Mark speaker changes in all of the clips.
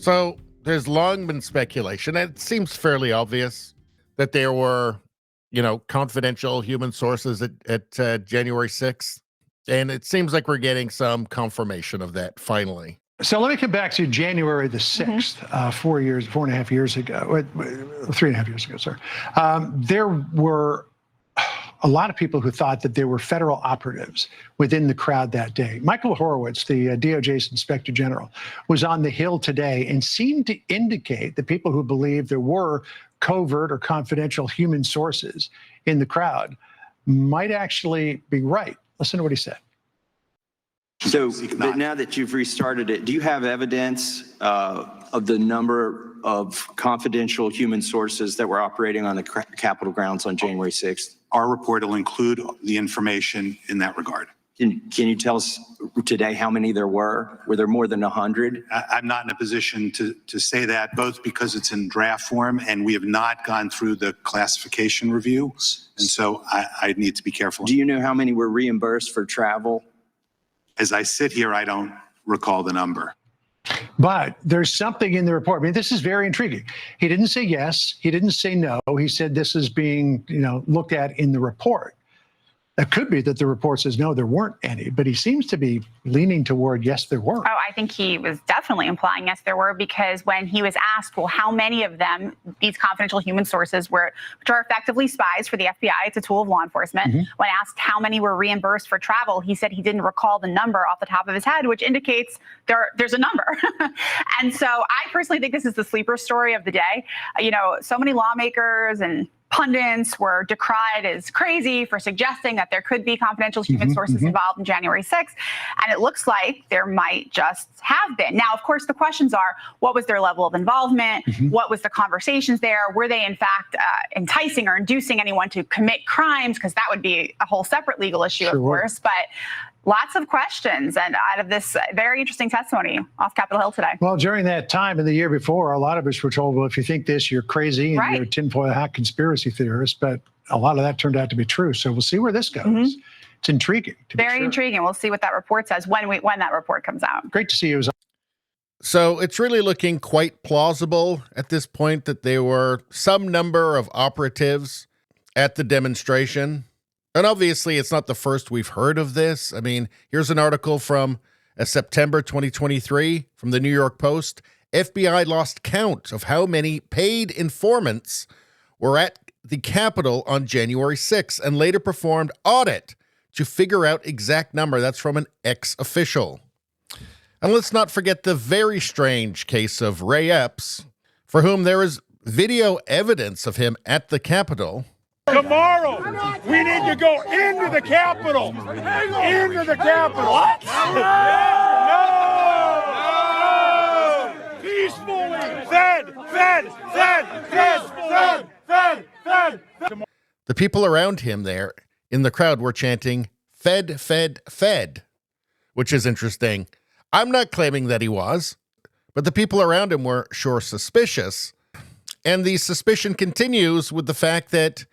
Speaker 1: So there's long been speculation, and it seems fairly obvious that there were, confidential human sources at January 6th. And it seems like we're getting some confirmation of that finally.
Speaker 2: So let me come back to January the 6th, 4.5 years ago, 3.5 years ago, sorry. There were a lot of people who thought that there were federal operatives within the crowd that day. Michael Horowitz, the DOJ's Inspector General, was on the Hill today and seemed to indicate that people who believed there were covert or confidential human sources in the crowd might actually be right. Listen to what he said.
Speaker 3: So, but now that you've restarted it, do you have evidence of the number of confidential human sources that were operating on the Capitol grounds on January 6th?
Speaker 4: Our report will include the information in that regard.
Speaker 3: Can you tell us today how many there were? Were there more than 100?
Speaker 4: I'm not in a position to say that, both because it's in draft form and we have not gone through the classification review. And so I need to be careful.
Speaker 3: Do you know how many were reimbursed for travel?
Speaker 4: As I sit here, I don't recall the number.
Speaker 2: But there's something in the report. I mean, this is very intriguing. He didn't say yes. He didn't say no. He said this is being, looked at in the report. It could be that the report says, no, there weren't any, but he seems to be leaning toward, yes, there were.
Speaker 5: Oh, I think he was definitely implying, yes, there were, because when he was asked, well, how many of them, these confidential human sources which are effectively spies for the FBI, it's a tool of law enforcement. When asked how many were reimbursed for travel, he said he didn't recall the number off the top of his head, which indicates there's a number. And so I personally think this is the sleeper story of the day. So many lawmakers and pundits were decried as crazy for suggesting that there could be confidential human sources involved in January 6th. And it looks like there might just have been. Now, of course, the questions are, what was their level of involvement? What was the conversations there? Were they, in fact, enticing or inducing anyone to commit crimes? Because that would be a whole separate legal issue, of course. But lots of questions and out of this very interesting testimony off Capitol Hill today.
Speaker 2: Well, during that time and the year before, a lot of us were told, well, if you think this, you're crazy and you're a tinfoil hat conspiracy theorist. But a lot of that turned out to be true. So we'll see where this goes. It's intriguing.
Speaker 5: Very intriguing. We'll see what that report says when that report comes out.
Speaker 2: Great to see you.
Speaker 1: So it's really looking quite plausible at this point that there were some number of operatives at the demonstration. And obviously, it's not the first we've heard of this. I mean, here's an article from September 2023 from the New York Post. FBI lost count of how many paid informants were at the Capitol on January 6th and later performed audit to figure out exact number. That's from an ex-official. And let's not forget the very strange case of Ray Epps, for whom there is video evidence of him at the Capitol.
Speaker 6: Tomorrow, we need to go into the Capitol. Into the Capitol. What? No! Peacefully. Fed.
Speaker 1: The people around him there in the crowd were chanting, "Fed, fed, fed," which is interesting. I'm not claiming that he was, but the people around him were sure suspicious. And the suspicion continues with the fact that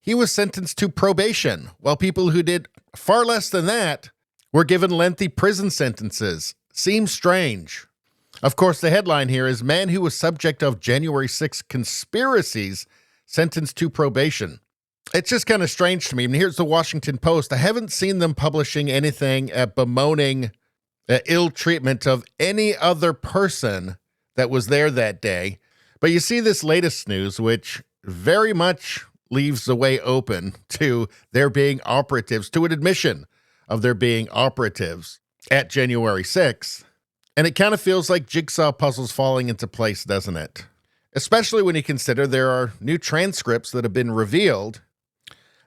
Speaker 1: he was sentenced to probation, while people who did far less than that were given lengthy prison sentences. Seems strange. Of course, the headline here is "Man who was subject of January 6th conspiracies sentenced to probation." It's just kind of strange to me. And here's the Washington Post. I haven't seen them publishing anything bemoaning ill treatment of any other person that was there that day. But you see this latest news, which very much leaves the way open to there being operatives, to an admission of there being operatives at January 6th. And it kind of feels like jigsaw puzzles falling into place, doesn't it? Especially when you consider there are new transcripts that have been revealed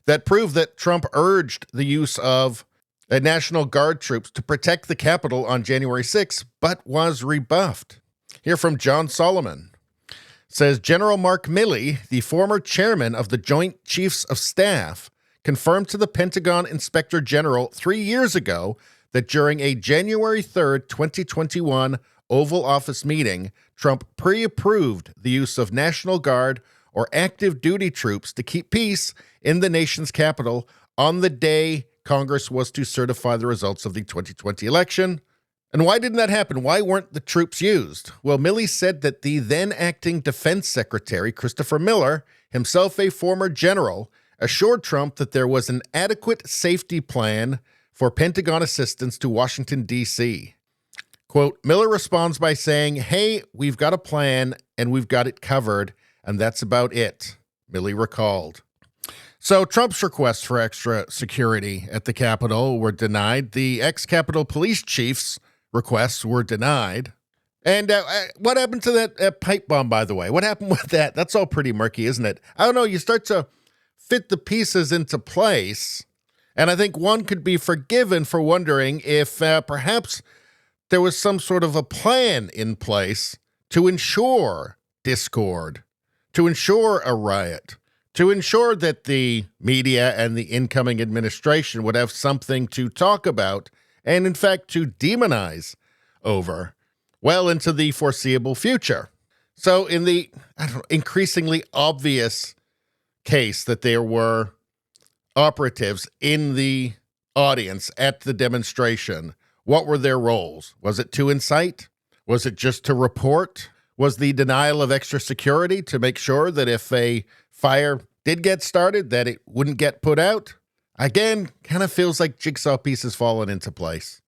Speaker 1: that prove that Trump urged the use of National Guard troops to protect the Capitol on January 6th, but was rebuffed. Here from John Solomon. Says General Mark Milley, the former chairman of the Joint Chiefs of Staff, confirmed to the Pentagon Inspector General 3 years ago that during a January 3rd, 2021 Oval Office meeting, Trump pre-approved the use of National Guard or active duty troops to keep peace in the nation's capital on the day Congress was to certify the results of the 2020 election. And why didn't that happen? Why weren't the troops used? Well, Milley said that the then acting defense secretary, Christopher Miller, himself a former general, assured Trump that there was an adequate safety plan for Pentagon assistance to Washington, D.C. Quote, Miller responds by saying, hey, we've got a plan and we've got it covered, and that's about it, Milley recalled. So Trump's requests for extra security at the Capitol were denied. The ex-Capitol police chief's requests were denied. And what happened to that pipe bomb, by the way? What happened with that? That's all pretty murky, isn't it? I don't know. You start to fit the pieces into place, and I think one could be forgiven for wondering if perhaps there was some sort of a plan in place to ensure discord, to ensure a riot, to ensure that the media and the incoming administration would have something to talk about and, in fact, to demonize over well into the foreseeable future. So in the increasingly obvious case that there were operatives in the audience at the demonstration, what were their roles? Was it to incite? Was it just to report? Was the denial of extra security to make sure that if a fire did get started, that it wouldn't get put out? Again, kind of feels like jigsaw pieces falling into place.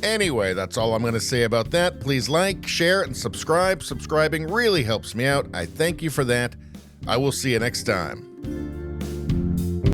Speaker 1: Anyway, that's all I'm going to say about that. Please like, share, and subscribe. Subscribing really helps me out. I thank you for that. I will see you next time.